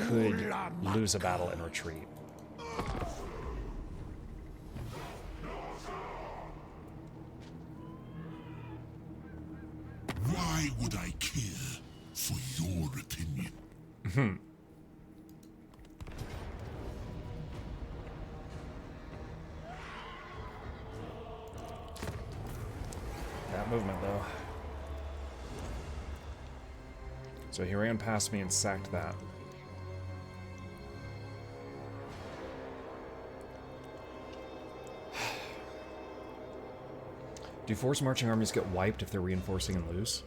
could lose a battle and retreat. Why would I care for your opinion? That movement, though. So he ran past me and sacked that. Do force marching armies get wiped if they're reinforcing and lose?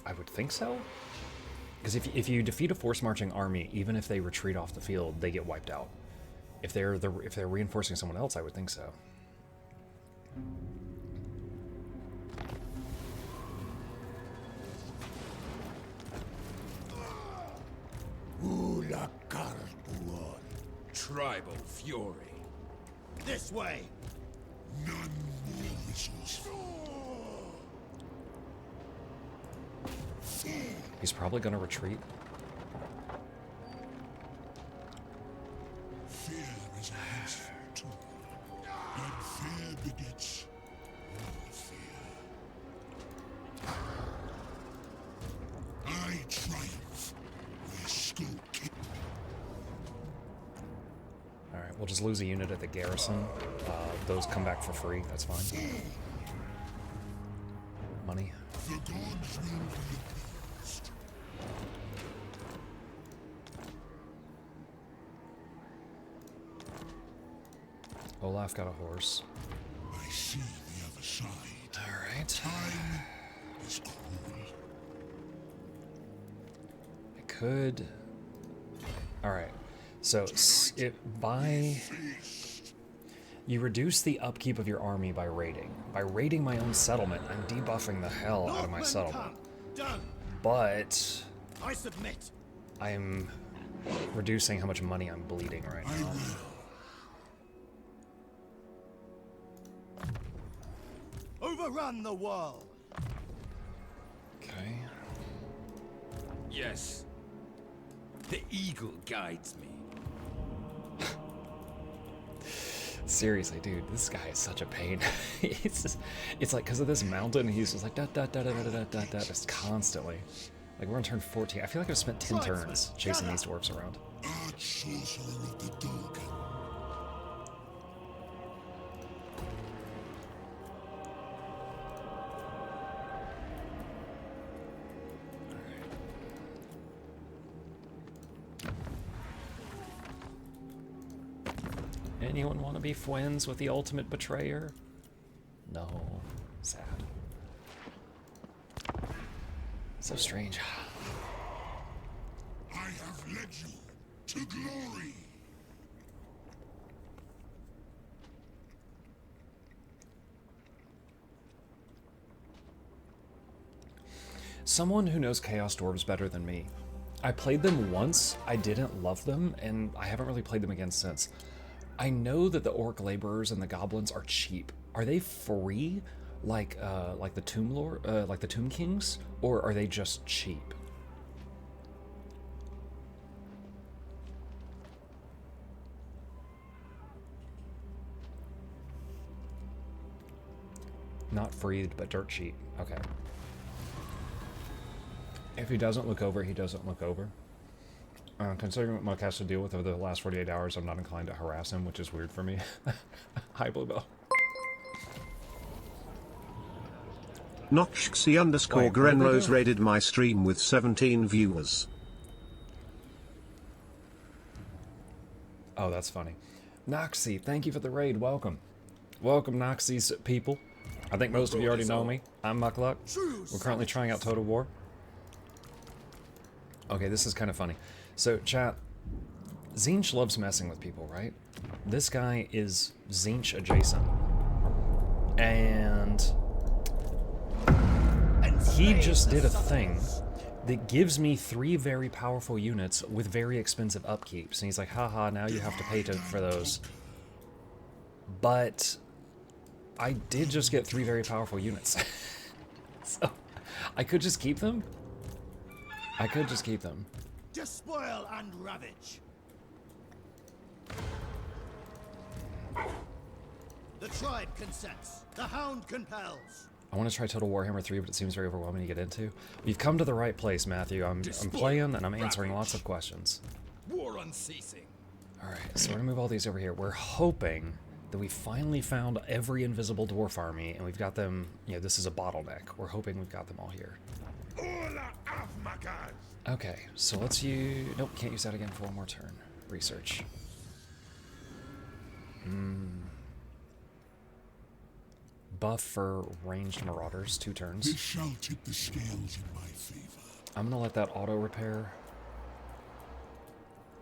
I would think so. Because if you defeat a force marching army, even if they retreat off the field, they get wiped out. If they're reinforcing someone else, I would think so. Tribal fury. This way. None more resourceful. He's probably going to retreat. Fear is a useful tool, and fear begets more fear. I triumph where skull kick. Alright, we'll just lose a unit at the garrison. Those come back for free, that's fine. Money. The gods will be appeased. Olaf got a horse. I see the other side. Alright. Time is cruel. I could... Alright. So, you reduce the upkeep of your army by raiding. By raiding my own settlement, I'm debuffing the hell out of my settlement. Done. But I submit. I'm reducing how much money I'm bleeding right now. Overrun the world. Okay. Yes. The eagle guides me. Seriously, dude, this guy is such a pain. It's like, because of this mountain, he's just like, da da da da da da da da, just constantly. Like, we're on turn 14. I feel like I've spent 10 turns chasing these dwarves around. Arch sorcerer of the Dogan. Anyone want to be friends with the ultimate betrayer? No. Sad. So strange. I have led you to glory. Someone who knows Chaos Dwarves better than me. I played them once, I didn't love them, and I haven't really played them again since. I know that the Orc Laborers and the Goblins are cheap. Are they free, like the Tomb Lord, like the Tomb Kings, or are they just cheap? Not free, but dirt cheap. Okay. If he doesn't look over, he doesn't look over. Considering what Muck has to deal with over the last 48 hours, I'm not inclined to harass him, which is weird for me. Hi, Bluebell. Noxy_Grenrose raided my stream with 17 viewers. Oh, that's funny. Noxy, thank you for the raid. Welcome. Welcome, Noxy's people. I think most of you already know me. I'm Mukluk. We're currently trying out Total War. Okay, this is kind of funny. So, chat, Tzeentch loves messing with people, right? This guy is Tzeentch adjacent. And he just did a thing that gives me 3 very powerful units with very expensive upkeeps. And he's like, haha, now you have to pay for those. But I did just get 3 very powerful units. So I could just keep them. I could just keep them. Despoil and ravage. The tribe consents. The hound compels. I want to try Total Warhammer 3, but it seems very overwhelming to get into. We've come to the right place, Matthew. I'm playing and I'm answering lots of questions. War unceasing. Alright, so we're going to move all these over here. We're hoping that we finally found every invisible dwarf army, and we've got them, you know, this is a bottleneck. We're hoping we've got them all here. Okay, so let's use... Nope, can't use that again for one more turn. Research. Buff for ranged marauders, 2 turns. This shall tip the scales in my favor. I'm going to let that auto repair.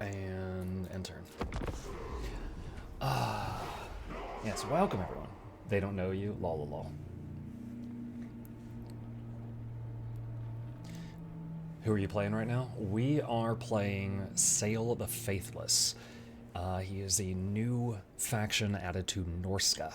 And end turn. Yes, welcome everyone. They don't know you, lol lol lol. Who are you playing right now? We are playing Sayl the Faithless. He is a new faction added to Norska.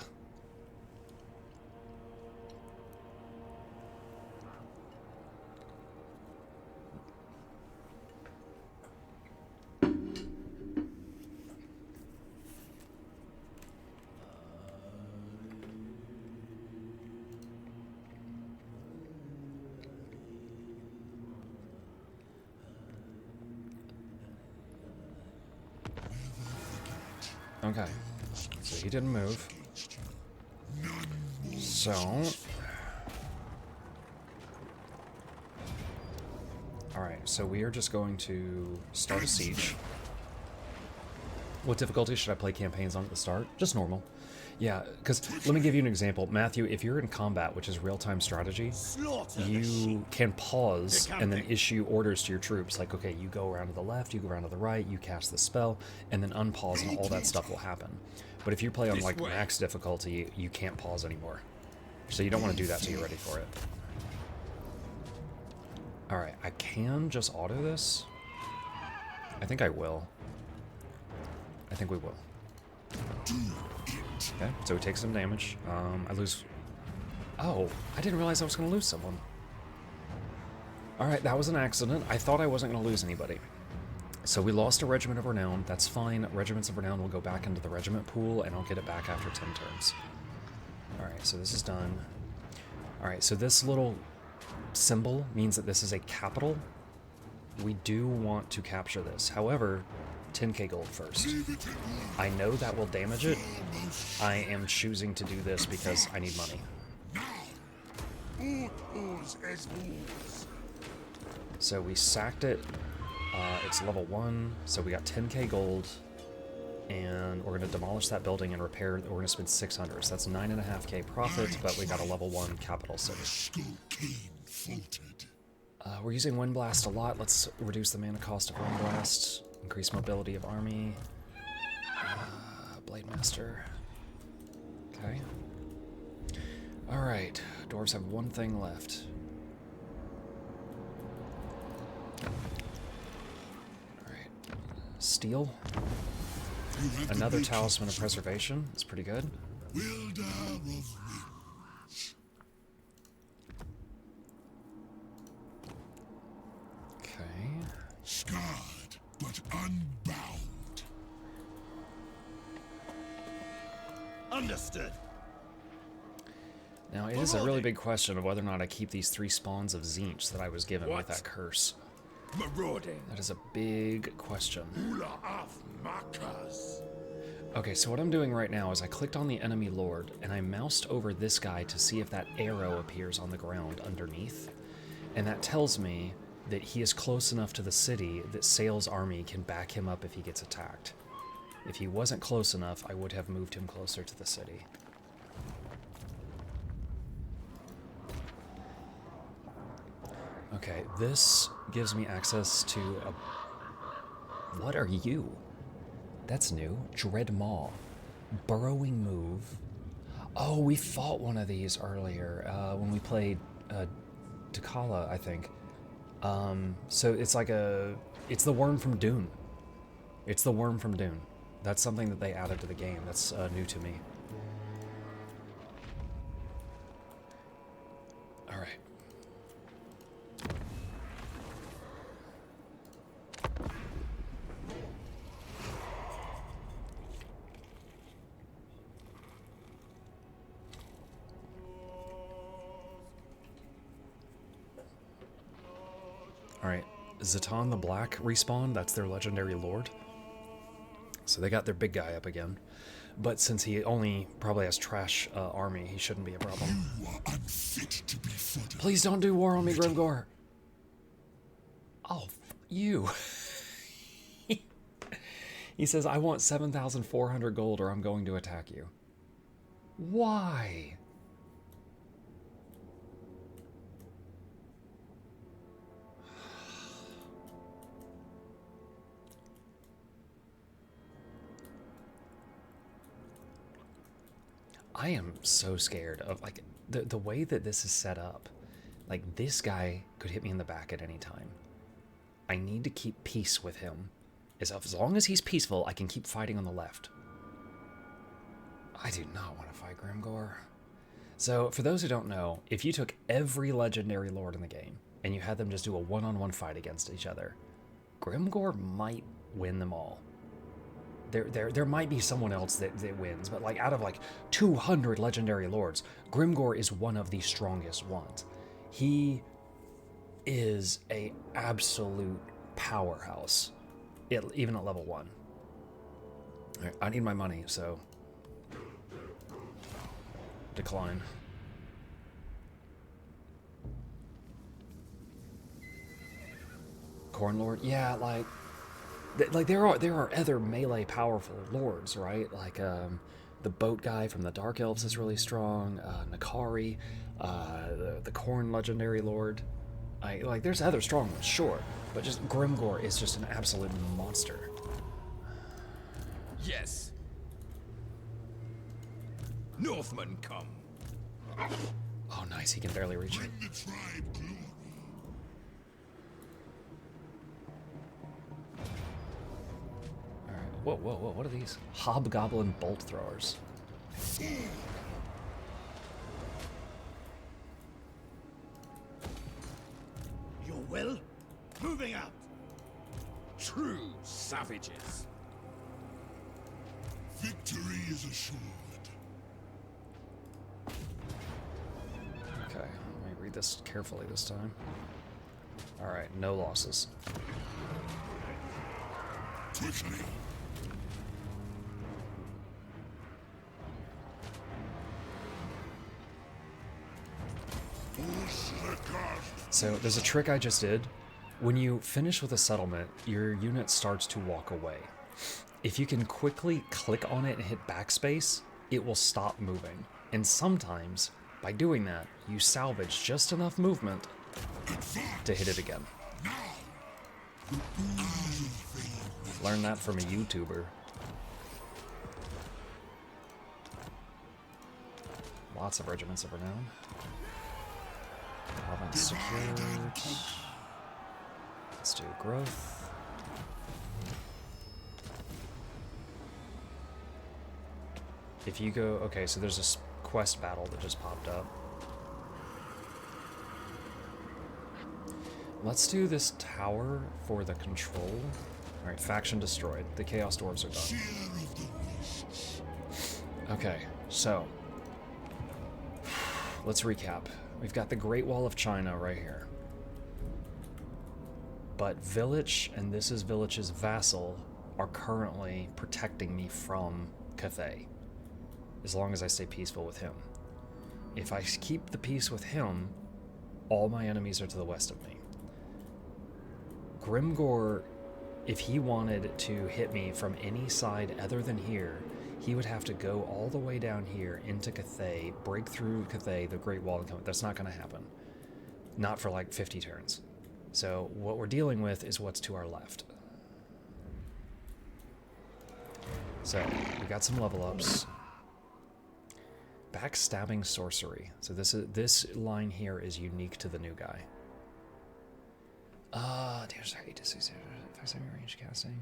Okay, so he didn't move. So... Alright, so we are just going to start a siege. What difficulty should I play campaigns on at the start? Just normal. Yeah, because let me give you an example. Matthew, if you're in combat, which is real-time strategy, you can pause and then issue orders to your troops. Like, okay, you go around to the left, you go around to the right, you cast the spell, and then unpause, and all that stuff will happen. But if you play on, like, max difficulty, you can't pause anymore. So you don't want to do that till you're ready for it. Alright, I can just auto this. I think I will. I think we will. Okay, so he takes some damage. I lose... Oh, I didn't realize I was going to lose someone. Alright, that was an accident. I thought I wasn't going to lose anybody. So we lost a Regiment of Renown. That's fine. Regiments of Renown will go back into the regiment pool, and I'll get it back after 10 turns. Alright, so this is done. Alright, so this little symbol means that this is a capital. We do want to capture this. However, 10k gold first. I know that will damage it. I am choosing to do this because I need money. So we sacked it. It's level 1, so we got 10k gold. And we're going to demolish that building and repair. We're going to spend 600. So that's 9.5k profit, but we got a level 1 capital city. We're using Wind Blast a lot. Let's reduce the mana cost of Wind Blast. Increase mobility of army. Blade Master. Okay. Alright. Dwarves have one thing left. Alright. Steel. Another Talisman of Preservation. That's pretty good. Wielder of winds. Okay. Scarred, but unbound. Understood. Now, it is a really big question of whether or not I keep these 3 spawns of Tzeentch that I was given with that curse. Marauding. That is a big question. Ruler of Markers. Okay, so what I'm doing right now is I clicked on the enemy lord, and I moused over this guy to see if that arrow appears on the ground underneath. And that tells me that he is close enough to the city that Sayl's army can back him up if he gets attacked. If he wasn't close enough, I would have moved him closer to the city. Okay, this gives me access to a... What are you? That's new. Dread Maw. Burrowing move. Oh, we fought one of these earlier when we played Takala, I think. So it's like a... It's the worm from Dune. It's the worm from Dune. That's something that they added to the game. That's new to me. Alright. Alright, Zatan the Black respawn, that's their legendary lord. So they got their big guy up again. But since he only probably has trash army, he shouldn't be a problem. You are unfit to be fodder. Please don't do war on me, Grimgor! Oh, you. He says, I want 7,400 gold or I'm going to attack you. Why? I am so scared of, like, the way that this is set up. Like, this guy could hit me in the back at any time. I need to keep peace with him. As long as he's peaceful, I can keep fighting on the left. I do not want to fight Grimgor. So, for those who don't know, if you took every legendary lord in the game, and you had them just do a one-on-one fight against each other, Grimgor might win them all. There might be someone else that wins, but like out of like 200 legendary lords, Grimgor is one of the strongest ones. He is a absolute powerhouse, even at level 1. All right, I need my money, so decline. Corn Lord, yeah, like there are other melee powerful lords, right? Like the boat guy from the Dark Elves is really strong. Nakari, the Corn legendary lord. Like there's other strong ones, sure, but just Grimgor is just an absolute monster. Yes. Northmen come. Oh, nice! He can barely reach it. Bring the tribe glory. All right. Whoa, whoa, whoa! What are these? Hobgoblin bolt throwers. Your will? Moving out. True savages. Victory is assured. Okay, let me read this carefully this time. All right, no losses. Quickly. So there's a trick I just did. When you finish with a settlement, your unit starts to walk away. If you can quickly click on it and hit backspace, it will stop moving. And sometimes, by doing that, you salvage just enough movement to hit it again. Learned that from a YouTuber. Lots of regiments of renown. Province secured. Let's do growth. If you go, okay, so there's this quest battle that just popped up. Let's do this tower for the control. All right, faction destroyed. The Chaos Dwarves are done. Okay, so let's recap. We've got the Great Wall of China right here. But Village, and this is Village's vassal, are currently protecting me from Cathay. As long as I stay peaceful with him. If I keep the peace with him, all my enemies are to the west of me. Grimgor, if he wanted to hit me from any side other than here, he would have to go all the way down here into Cathay, break through Cathay, the Great Wall, and come. That's not going to happen. Not for like 50 turns. So what we're dealing with is what's to our left. So we got some level ups. Backstabbing sorcery. So this line here is unique to the new guy. Range casting.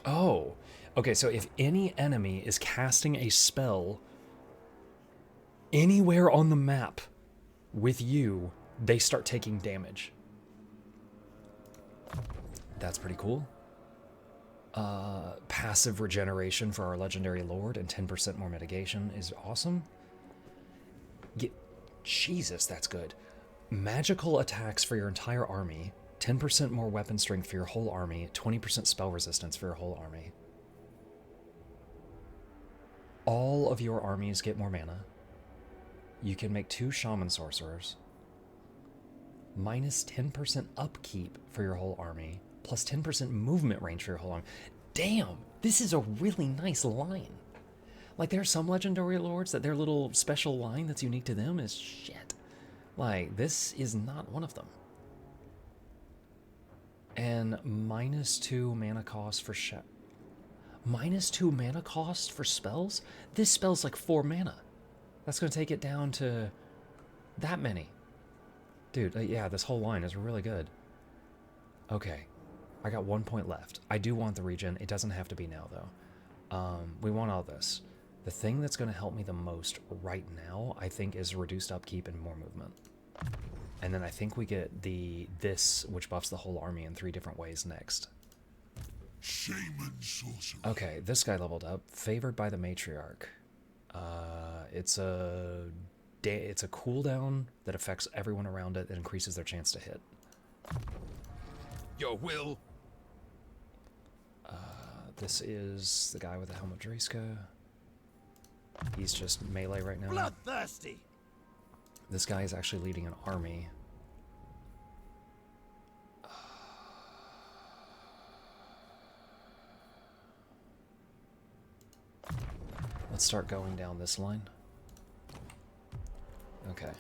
Oh, okay. So if any enemy is casting a spell anywhere on the map with you, they start taking damage. That's pretty cool. Passive regeneration for our legendary lord and 10% more mitigation is awesome. Jesus, that's good. Magical attacks for your entire army, 10% more weapon strength for your whole army, 20% spell resistance for your whole army. All of your armies get more mana. You can make 2 shaman sorcerers. Minus 10% upkeep for your whole army, plus 10% movement range for your whole army. Damn, this is a really nice line. Like, there are some legendary lords that their little special line that's unique to them is shit. Like, this is not one of them. And minus 2 mana cost for minus 2 mana cost for spells? This spell's like 4 mana. That's going to take it down to that many. Dude, yeah, this whole line is really good. Okay, I got 1 point left. I do want the regen. It doesn't have to be now, though. We want all this. The thing that's going to help me the most right now, I think, is reduced upkeep and more movement. And then I think we get this, which buffs the whole army in 3 different ways next. Shaman sorcerer. Okay, this guy leveled up. Favored by the matriarch. It's a cooldown that affects everyone around it and increases their chance to hit. Your will. This is the guy with the helmet Dreska. He's just melee right now. Bloodthirsty. This guy is actually leading an army. Let's start going down this line. Okay.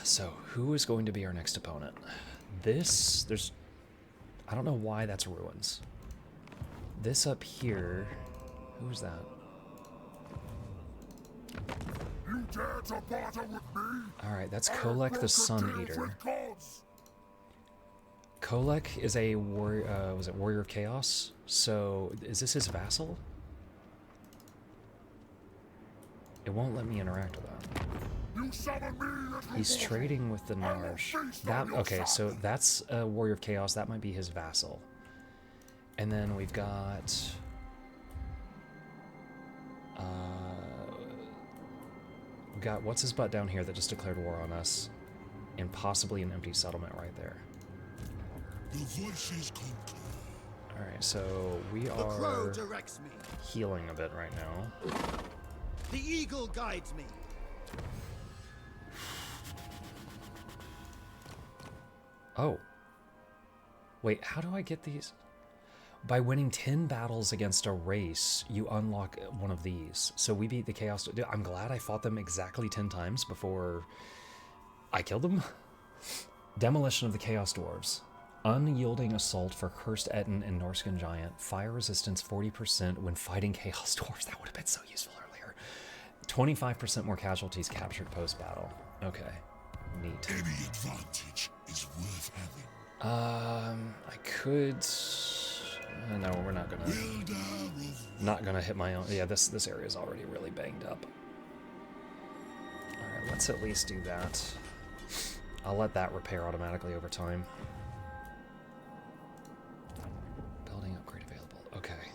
So, who is going to be our next opponent? I don't know why that's ruins. This up here, who is that? You dare to barter with me? Alright, that's Kolek the Sun Eater. Kolek is a Warrior of Chaos? So, is this his vassal? It won't let me interact with that. You summon me, He's trading with the Narsh. Okay, so that's a Warrior of Chaos. That might be his vassal. And then we've got... we've got what's his butt down here that just declared war on us. And possibly an empty settlement right there. The voices contour. Alright, so we The crow are directs me. healing a bit right now. The eagle guides me. Oh. Wait, how do I get these? By winning 10 battles against a race, you unlock one of these. So we beat the Chaos... I'm glad I fought them exactly 10 times before I killed them. Demolition of the Chaos Dwarves. Unyielding assault for Cursed Etten and Norscan Giant. Fire resistance 40% when fighting Chaos Dwarves. That would have been so useful earlier. 25% more casualties captured post-battle. Okay. Neat. Any advantage is worth having. I could... no, we're not gonna... Not gonna hit my own... Yeah, this area is already really banged up. Alright, let's at least do that. I'll let that repair automatically over time. Building upgrade available. Okay.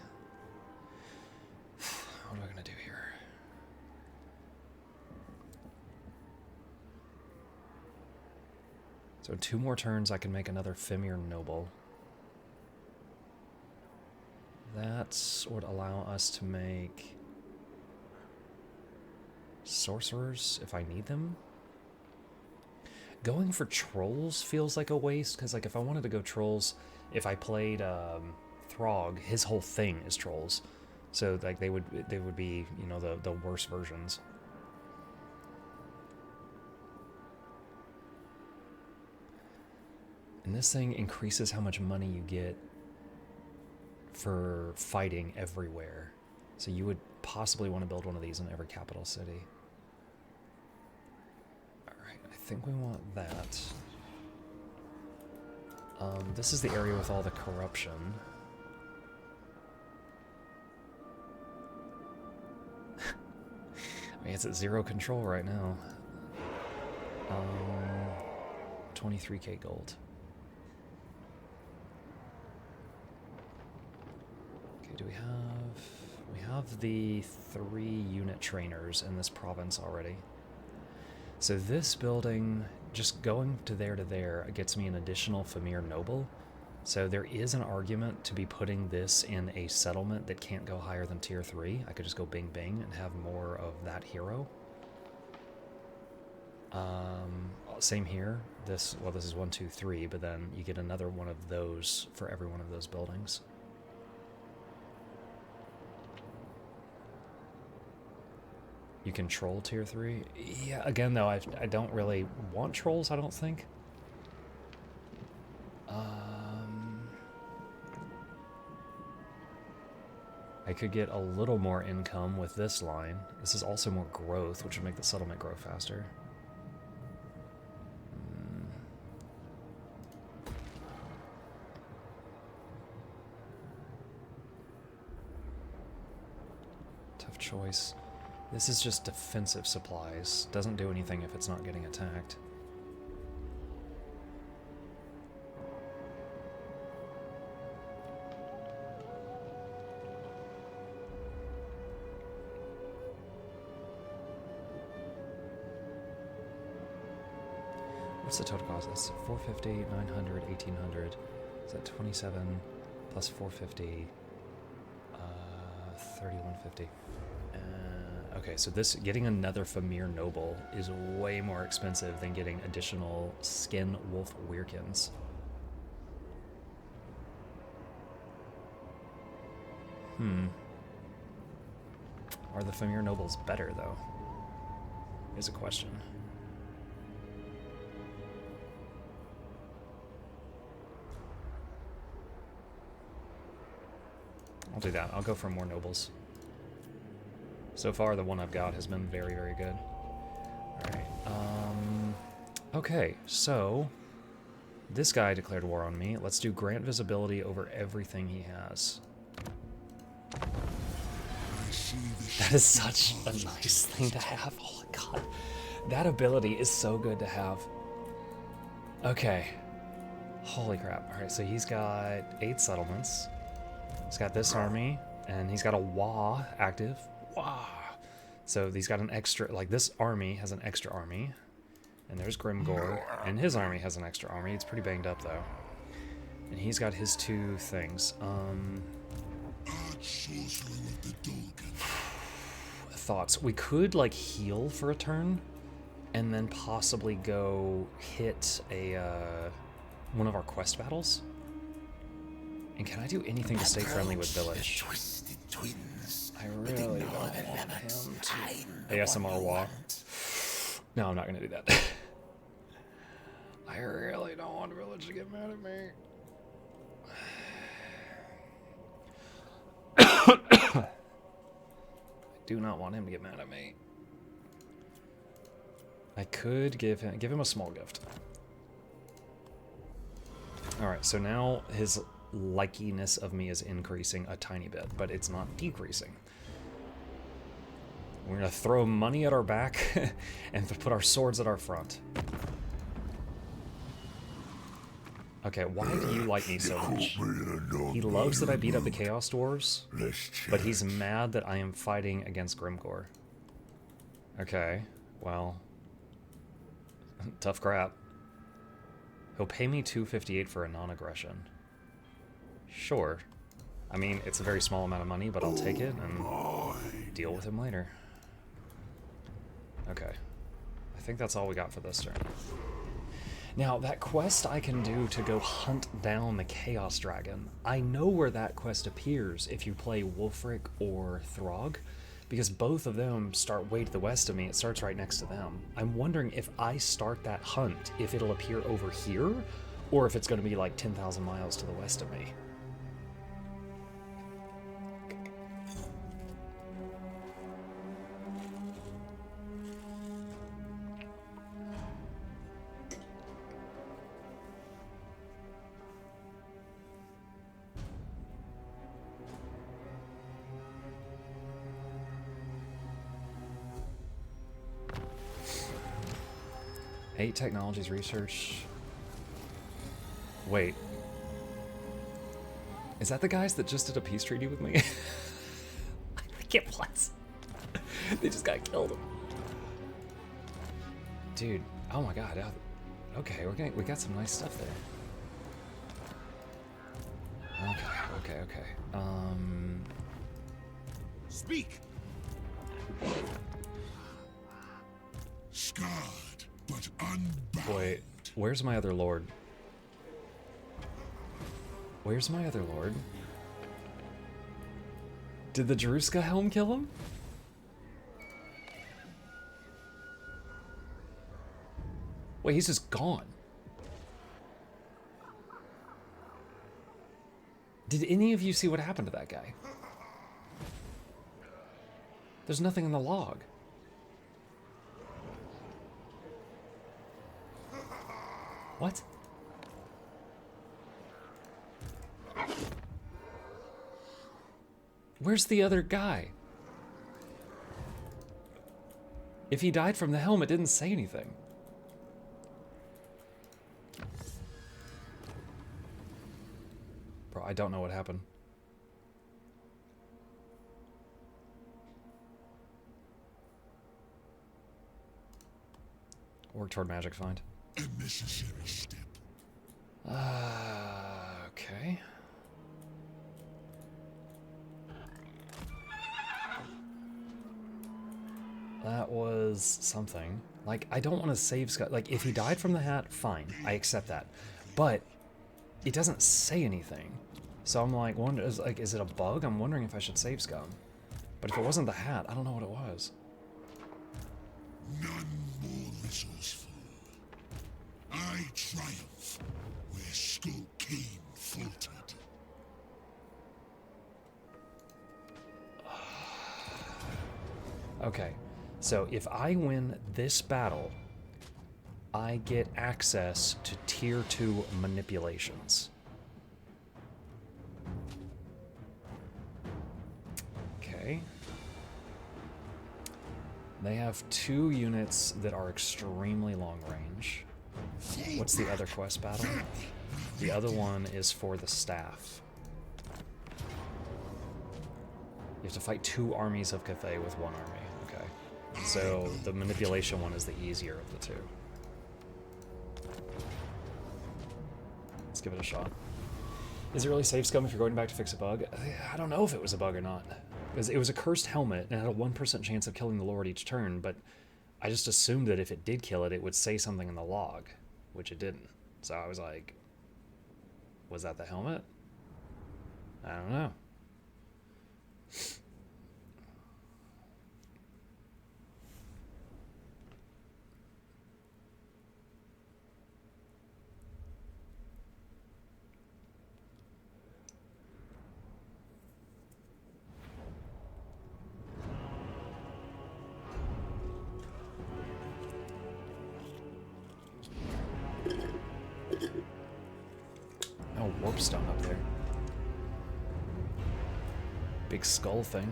What am I gonna do here? So in 2 more turns, I can make another Fimir Noble. That would allow us to make sorcerers if I need them. Going for trolls feels like a waste, because like if I wanted to go trolls, if I played Throg, his whole thing is trolls. So like they would be, you know, the worst versions. And this thing increases how much money you get for fighting everywhere. So you would possibly want to build one of these in every capital city. Alright, I think we want that. This is the area with all the corruption. I mean, it's at 0 control right now. 23k gold. Do we have the 3 unit trainers in this province already? So this building, just going to there, gets me an additional Famir Noble. So there is an argument to be putting this in a settlement that can't go higher than tier 3. I could just go bing bing and have more of that hero. Same here. This is 1, 2, 3, but then you get another one of those for every one of those buildings. You can troll tier 3. Yeah, again though, I don't really want trolls, I don't think. I could get a little more income with this line. This is also more growth, which would make the settlement grow faster. Tough choice. This is just defensive supplies. Doesn't do anything if it's not getting attacked. What's the total cost? That's 450, 900, 1800. Is that 27 plus 450? 3150. Okay, so this getting another Famir Noble is way more expensive than getting additional Skin Wolf Weirkins. Are the Famir Nobles better, though? Is a question. I'll do that. I'll go for more nobles. So far, the one I've got has been very, very good. Alright. Okay, so this guy declared war on me. Let's do grant visibility over everything he has. That is such a nice thing to have. Oh my god. That ability is so good to have. Okay. Holy crap. Alright, so he's got 8 settlements. He's got this army, and he's got a WH active. WH. So he's got an extra, like this army has an extra army. And there's Grimgor, and his army has an extra army. It's pretty banged up, though. And he's got his 2 things. Thoughts. We could, like, heal for a turn, and then possibly go hit a, one of our quest battles. And can I do anything to stay friendly with Village? I really don't want him to ASMR WA. No, I'm not going to do that. I really don't want Village to get mad at me. I do not want him to get mad at me. I could give him a small gift. Alright, so now his likiness of me is increasing a tiny bit, but it's not decreasing. We're gonna throw money at our back and put our swords at our front. Okay, why do you like me so much? He loves that I beat up the Chaos Dwarves, but he's mad that I am fighting against Grimgor. Okay, well, tough crap. He'll pay me 258 for a non-aggression. Sure. I mean, it's a very small amount of money, but I'll take it and deal with him later. Okay. I think that's all we got for this turn. Now, that quest I can do to go hunt down the Chaos Dragon, I know where that quest appears if you play Wulfric or Throg, because both of them start way to the west of me. It starts right next to them. I'm wondering if I start that hunt, if it'll appear over here, or if it's going to be like 10,000 miles to the west of me. Technologies research. Wait. Is that the guys that just did a peace treaty with me? I think it was. They just got killed. Dude, oh my god. Okay, we got some nice stuff there. Okay. Speak! Scarred, but unbound. Wait, where's my other lord? Where's my other lord? Did the Jeruska helm kill him? Wait, he's just gone. Did any of you see what happened to that guy? There's nothing in the log. What? Where's the other guy? If he died from the helm, it didn't say anything. Bro, I don't know what happened. Work toward magic find. A necessary step. Okay. That was something. Like, I don't want to save Scott. Like, if he died from the hat, fine. I accept that. But it doesn't say anything. So I'm like, is it a bug? I'm wondering if I should save Scum. But if it wasn't the hat, I don't know what it was. None more resourceful. I triumph where Skull Kane faltered. Okay, so if I win this battle, I get access to tier 2 manipulations. Okay. They have 2 units that are extremely long range. What's the other quest battle? The other one is for the staff. You have to fight 2 armies of Cathay with 1 army. Okay. So the manipulation one is the easier of the 2. Let's give it a shot. Is it really save Scum if you're going back to fix a bug? I don't know if it was a bug or not. It was a cursed helmet and had a 1% chance of killing the Lord each turn, but I just assumed that if it did kill it, it would say something in the log, which it didn't. So I was like, was that the helmet? I don't know. Oh, warp stone up there. Big skull thing.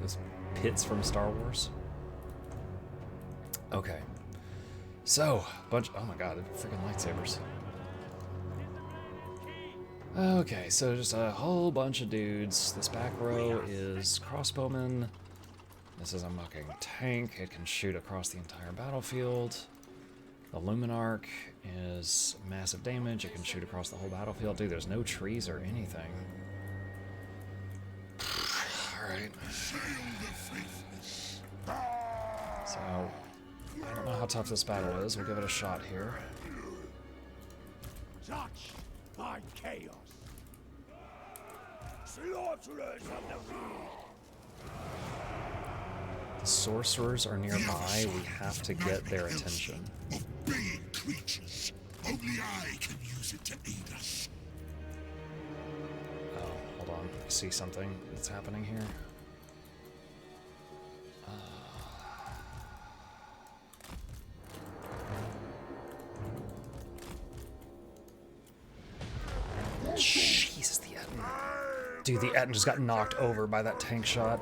Those pits from Star Wars. Okay. So, oh my god, freaking lightsabers. Okay, so just a whole bunch of dudes. This back row is crossbowmen. This is a mucking tank. It can shoot across the entire battlefield. The Luminarch is massive damage. It can shoot across the whole battlefield. Dude, there's no trees or anything. Alright. Sayl the Faithless. So, I don't know how tough this battle is. We'll give it a shot here. Touched by chaos. Slaughterers of the field. The sorcerers are nearby. We have to get their attention. Obeying creatures. Only I can use it to aid us. Oh, hold on. I see something that's happening here. Jesus, the Etten. Dude, the Etten just got knocked over by that tank shot.